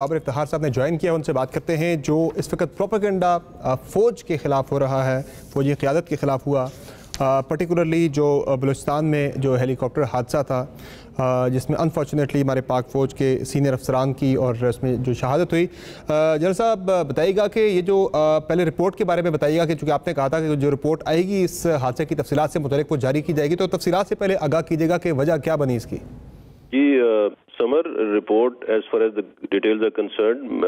बाबर इफ्तिखार साहब ने ज्वाइन किया, उनसे बात करते हैं। जो इस वक्त प्रोपेगेंडा फ़ौज के ख़िलाफ़ हो रहा है, फ़ौजी क़यादत के ख़िलाफ़ हुआ, पर्टिकुलरली जो बलूचिस्तान में जो हेलीकॉप्टर हादसा था जिसमें अनफॉर्चुनेटली हमारे पाक फ़ौज के सीनियर अफसरान की और इसमें जो शहादत हुई। जनरल साहब बताइएगा कि ये जो पहले रिपोर्ट के बारे में बताइएगा कि चूँकि आपने कहा था कि जो रिपोर्ट आएगी इस हादसे की तफसीलात से मुतल्लिक़ वो जारी की जाएगी, तो तफसीलात से पहले आगाह कीजिएगा कि वजह क्या बनी इसकी। जी Samar, report as far as the details are concerned,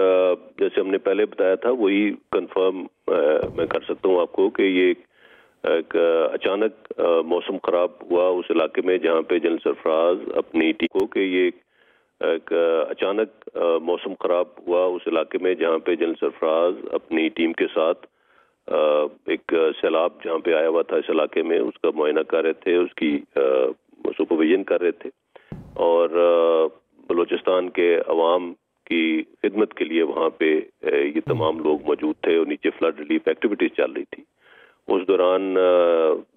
जैसे हमने पहले बताया था वही कंफर्म मैं कर सकता हूँ आपको कि ये एक अचानक मौसम खराब हुआ उस इलाके में जहाँ पे जनरल सरफराज अपनी टीम को कि ये एक अचानक मौसम खराब हुआ उस इलाके में जहाँ पे जनरल सरफराज अपनी टीम के साथ एक सैलाब जहाँ पे आया हुआ था इस इलाके में उसका मुआयना कर रहे थे, उसकी सुपरविजन कर रहे थे और बलूचिस्तान के अवाम की खिदमत के लिए वहाँ पे ये तमाम लोग मौजूद थे और नीचे फ्लड रिलीफ एक्टिविटीज चल रही थी। उस दौरान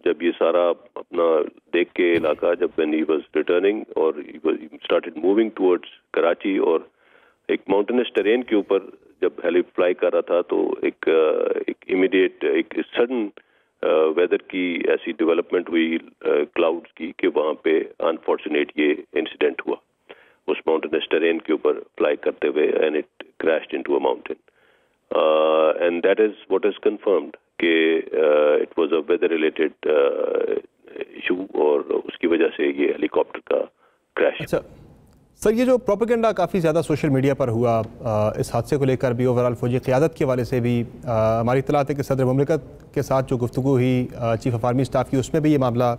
जब ये सारा अपना देख के इलाका, जब व्हेन ही वाज रिटर्निंग और he started moving towards Karachi और एक माउंटेनस टेरेन के ऊपर जब हेली फ्लाई कर रहा था तो एक इमीडिएट एक सडन वेदर की ऐसी डेवलपमेंट हुई क्लाउड्स की कि वहाँ पे अनफॉर्चुनेट ये इंसिडेंट हुआ उस माउंटेनस टेरेन के ऊपर फ्लाई करते हुए and it crashed into a mountain and that is what is confirmed कि it was a weather related issue और उसकी वजह से ये हेलीकॉप्टर का क्रैश। अच्छा सर, ये जो प्रोपेगेंडा काफ़ी ज़्यादा सोशल मीडिया पर हुआ इस हादसे को लेकर भी, ओवरऑल फौजी क़यादत के हवाले से भी हमारी इत्तलात है कि सदर मुमलिकत के साथ जो गुफ्तगू हुई चीफ ऑफ आर्मी स्टाफ की, उसमें भी ये मामला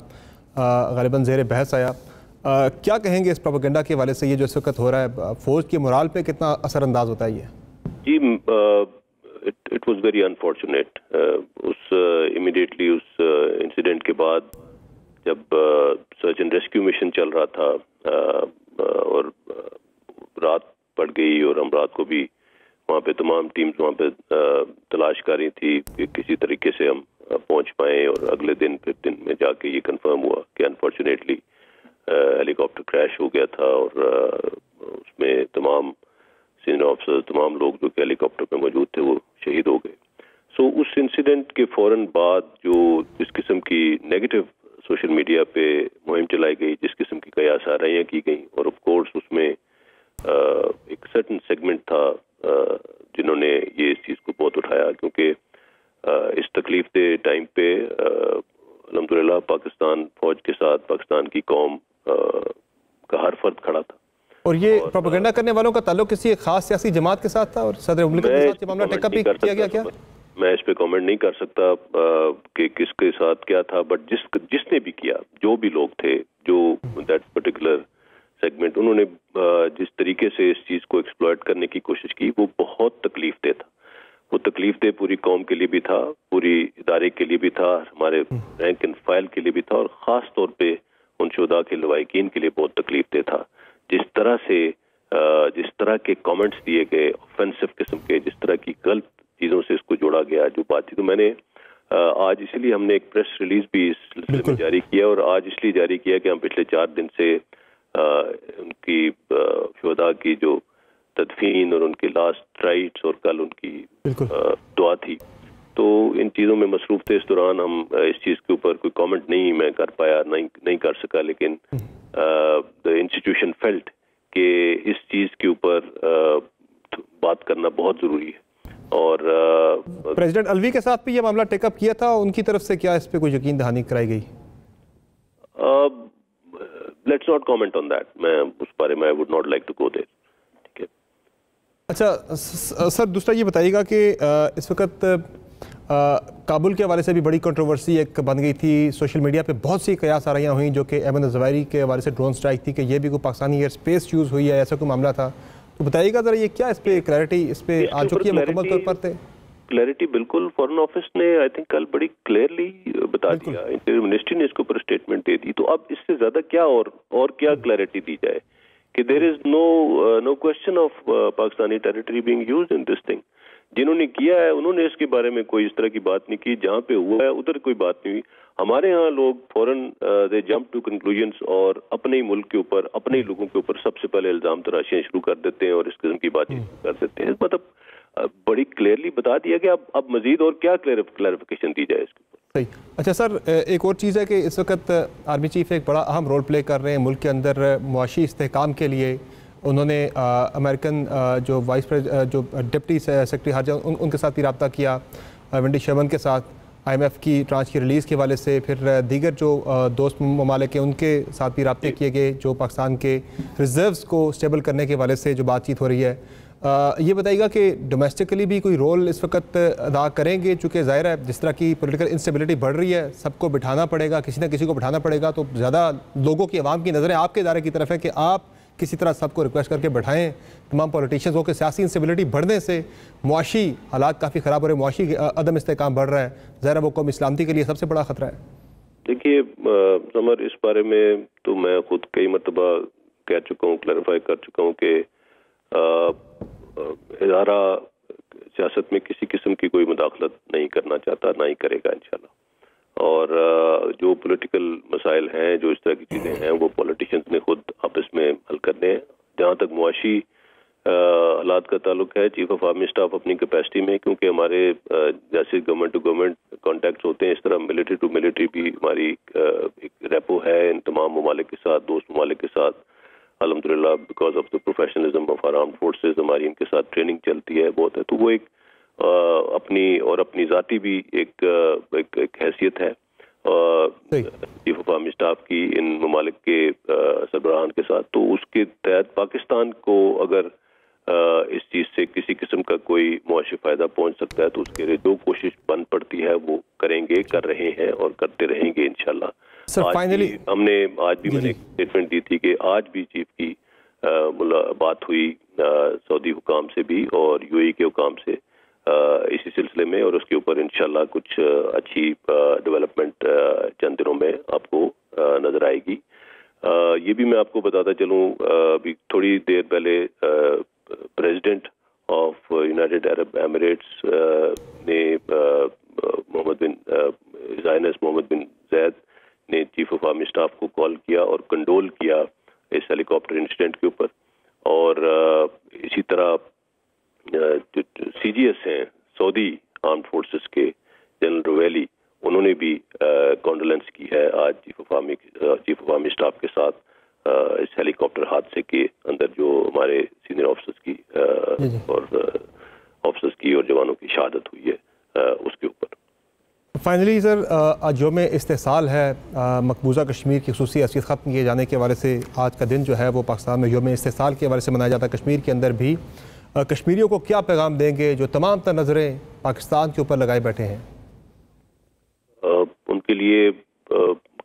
ग़ालिबन ज़ेर बहस आया। क्या कहेंगे इस प्रोपेगेंडा के हवाले से, ये जो इस वक्त हो रहा है फ़ौज के मोराल पे कितना असरअंदाज होता है ये? जी इट वाज वेरी अनफॉर्चुनेट। उस इमीडिएटली उस इंसिडेंट के बाद जब सर्च एंड रेस्क्यू मिशन चल रहा था और रात पड़ गई और हम रात को भी वहाँ पे तमाम टीम्स वहाँ पे तलाश कर रही थी कि किसी तरीके से हम पहुँच पाएँ और अगले दिन फिर दिन में जाके ये कंफर्म हुआ कि अनफॉर्चुनेटली हेलीकॉप्टर क्रैश हो गया था और उसमें तमाम सीनियर ऑफिसर, तमाम लोग जो कि हेलीकॉप्टर में मौजूद थे वो शहीद हो गए। सो उस इंसिडेंट के फौरन बाद जो जिस किस्म की नेगेटिव सोशल मीडिया पे मुहिम चलाई गई, जिस किस्म की कयासाराइयाँ की गई और ऑफ कोर्स उसमें एक सर्टन सेगमेंट था जिन्होंने ये इस चीज़ को बहुत उठाया, क्योंकि इस तकलीफ दे टाइम पे अल्हम्दुलिल्लाह पाकिस्तान फौज के साथ पाकिस्तान की कौम का हर फर्द खड़ा था। और ये प्रोपेगेंडा करने वालों का ताल्लुक किसी खास सियासी जमात के साथ था और सदर मुमलिकत के साथ ये मामला टेकअप भी किया गया क्या? मैं इस पे कमेंट नहीं कर सकता कि किसके साथ क्या था, बट जिसने भी किया, जो भी लोग थे, जो दैट पर्टिकुलर सेगमेंट, उन्होंने जिस तरीके से इस चीज़ को एक्सप्लॉइट करने की कोशिश की वो बहुत तकलीफ दे था। वो तकलीफ दे पूरी कौम के लिए भी था, पूरी इदारे के लिए भी था, हमारे रैंक एंड फाइल के लिए भी था और ख़ास तौर पे उन शुहदा के लवाहिकीन के लिए बहुत तकलीफ दे था। जिस तरह के कमेंट्स दिए गए ऑफेंसिव किस्म के, जिस तरह की गलत चीज़ों से इसको जोड़ा गया, जो बात थी, तो मैंने आज इसलिए हमने एक प्रेस रिलीज भी इस सिलसिले में जारी किया और आज इसलिए जारी किया कि हम पिछले 4 दिन से उनकी शुहदा की जो तदफीन और उनकी लास्ट राइट्स और कल उनकी दुआ थी, तो इन चीज़ों में मसरूफ थे। इस दौरान हम इस चीज़ के ऊपर कोई कमेंट नहीं मैं कर पाया, नहीं कर सका, लेकिन द इंस्टीट्यूशन फेल्ट कि इस चीज़ के ऊपर बात करना बहुत ज़रूरी है। और प्रेसिडेंट अलवी के साथ भी ये मामला टेकअप किया था, उनकी तरफ से क्या इस पे कोई यकीन दहानी कराई गई? Let's not comment on that, मैं उस बारे में I would not like to go there. ठीक है। अच्छा सर, दूसरा ये बताइएगा कि इस वक्त काबुल के हवाले से भी बड़ी कंट्रोवर्सी एक बन गई थी, सोशल मीडिया पे बहुत सी कयासाराइयाँ हुई जो कि अहमद ज़वाहिरी के हवाले से ड्रोन स्ट्राइक थी कि ये भी कोई पाकिस्तानी एयर स्पेस यूज़ हुई है, ऐसा कोई मामला था, तो बताइएगा ज़रा ये क्या इस पे क्लैरिटी इस पे आ चुकी है मुकम्मल तौर पर? क्लैरिटी बिल्कुल फॉरेन ऑफिस ने आई थिंक कल बड़ी क्लियरली बता दिया, इंटीरियर मिनिस्ट्री ने इसके ऊपर स्टेटमेंट दे दी, तो अब इससे ज़्यादा क्या और क्या क्लैरिटी दी जाए कि there is no question of Pakistani territory being used in this thing. जिन्होंने किया है उन्होंने इसके बारे में कोई इस तरह की बात नहीं की, जहाँ पे हुआ है उधर कोई बात नहीं हुई। हमारे यहाँ लोग फौरन दे जंप टू कंक्लूजन्स और अपने ही मुल्क के ऊपर, अपने ही लोगों के ऊपर सबसे पहले इल्जाम तराशियां शुरू कर देते हैं और इस किस्म की बातें कर देते हैं। मतलब बड़ी क्लियरली बता दिया कि अब मजीद और क्या क्लैरिफिकेशन दी जाए इसके ऊपर। सही। अच्छा सर, एक और चीज़ है कि इस वक्त आर्मी चीफ एक बड़ा अहम रोल प्ले कर रहे हैं मुल्क के अंदर मुआशी इस्तेहकाम के लिए। उन्होंने अमेरिकन जो जो डिप्टी सेक्रेटरी हार्जा उनके साथ भी रब्ता किया, वेंडी शर्मन के साथ, IMF की ट्रांच की रिलीज़ के हवाले से, फिर दीगर जो दोस्त ममालिक हैं उनके साथ भी रब्ते किए गए, जो पाकिस्तान के रिज़र्व्स को स्टेबल करने के हवाले से जो बातचीत हो रही है। ये बताइएगा कि डोमेस्टिकली भी कोई रोल इस वक्त अदा करेंगे, चूँकि ज़ाहिर है जिस तरह की पॉलिटिकल इंस्टेबिलिटी बढ़ रही है, सबको बिठाना पड़ेगा, किसी न किसी को बिठाना पड़ेगा, तो ज़्यादा लोगों की, आवाम की नज़रें आपके इदारे की तरफ है कि आप किसी तरह सबको रिक्वेस्ट करके बैठाएं तमाम पॉलिटिशियंस को कि सियासी इंस्टेबिलिटी बढ़ने से मुआशी हालात काफ़ी ख़राब हो रहे हैं, मुआशी अदम इस्तेहकाम बढ़ रहा है, ज़ाहिर वो कौम इस्लामती के लिए सबसे बड़ा ख़तरा है। देखिए समर, इस बारे में तो मैं खुद कई मरतबा कह चुका हूँ, क्लैरिफाई कर चुका हूँ कि इदारा सियासत में किसी किस्म की कोई मुदाखलत नहीं करना चाहता, ना ही करेगा इंशाल्लाह। और जो पॉलिटिकल मसाइल हैं, जो इस तरह की चीज़ें हैं, वो पॉलिटिशियंस ने खुद आपस में हल करने हैं। जहाँ तक मुआशी हालात का ताल्लुक है, चीफ ऑफ आर्मी स्टाफ अपनी कैपेसिटी में, क्योंकि हमारे जैसे गवर्नमेंट टू गवर्नमेंट कॉन्टैक्ट्स होते हैं, इस तरह मिलिट्री टू मिलिट्री भी हमारी एक रेपो है इन तमाम ममालिक के साथ, दोस्त ममालिक के साथ। अल्हम्दुलिल्लाह because of the professionalism of our armed forces हमारी इनके साथ ट्रेनिंग चलती है बहुत है, तो वो एक अपनी ज़ाती भी एक हैसियत है चीफ ऑफ आर्मी स्टाफ की इन ममालिक के सरबराहान के साथ। तो उसके तहत पाकिस्तान को अगर इस चीज़ से किसी किस्म का कोई मुआशी फ़ायदा पहुंच सकता है तो उसके लिए जो कोशिश बन पड़ती है वो करेंगे, कर रहे हैं और करते रहेंगे इंशाल्लाह। मैंने एक स्टेटमेंट दी थी कि आज भी चीफ की बात हुई सऊदी हुकाम से भी और UAE के हुकाम से इसी सिलसिले में, और उसके ऊपर इंशाल्लाह कुछ अच्छी डेवलपमेंट चंद दिनों में आपको नजर आएगी। ये भी मैं आपको बताता चलूँ, अभी थोड़ी देर पहले president of United Arab Emirates ने मोहम्मद बिन ज़ायद ने चीफ ऑफ आर्मी स्टाफ को कॉल किया और कंडोल किया इस हेलीकॉप्टर इंसिडेंट के ऊपर। और इसी तरह जो CGS हैं सऊदी आर्म्ड फोर्सेस के जनरल रोवेली, उन्होंने भी कॉन्डोलेंस की है आज चीफ ऑफ आर्मी स्टाफ के साथ इस हेलीकॉप्टर हादसे के अंदर जो हमारे सीनियर ऑफिसर्स की और जवानों की शहादत हुई है उसके ऊपर। फाइनली सर, आज यौम इस्तेसाल है, मकबूजा कश्मीर की खुसूसी हैसियत ख़त्म किए जाने के हवाले से आज का दिन जो है वो पाकिस्तान में यौम इस्तेसाल के हवाले से मनाया जाता है। कश्मीर के अंदर भी कश्मीरियों को क्या पैगाम देंगे जो तमाम तर नज़रें पाकिस्तान के ऊपर लगाए बैठे हैं? उनके लिए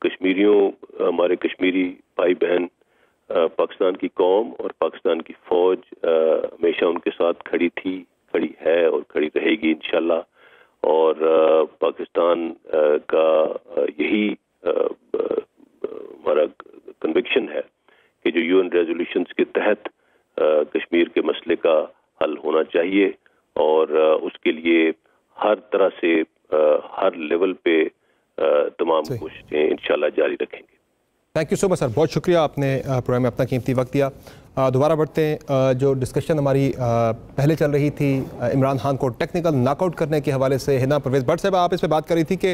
कश्मीरियों, हमारे कश्मीरी भाई बहन, पाकिस्तान की कौम और पाकिस्तान की फ़ौज हमेशा उनके साथ खड़ी थी, खड़ी है और खड़ी रहेगी इंशाल्लाह। और पाकिस्तान का यही हमारा कन्विक्शन है कि जो UN रेजोल्यूशंस के तहत कश्मीर के मसले का हल होना चाहिए और उसके लिए हर तरह से हर लेवल पे तमाम कोशिशें इंशाल्लाह जारी रखेंगे। Thank you so much sir, बहुत शुक्रिया, आपने प्रोग्राम में अपना कीमती वक्त दिया। दोबारा बढ़ते हैं, जो डिस्कशन हमारी पहले चल रही थी इमरान खान को टेक्निकल नॉकआउट करने के हवाले से, हिना परवेज़ भट्ट साहब आप इस पर बात कर रही थी कि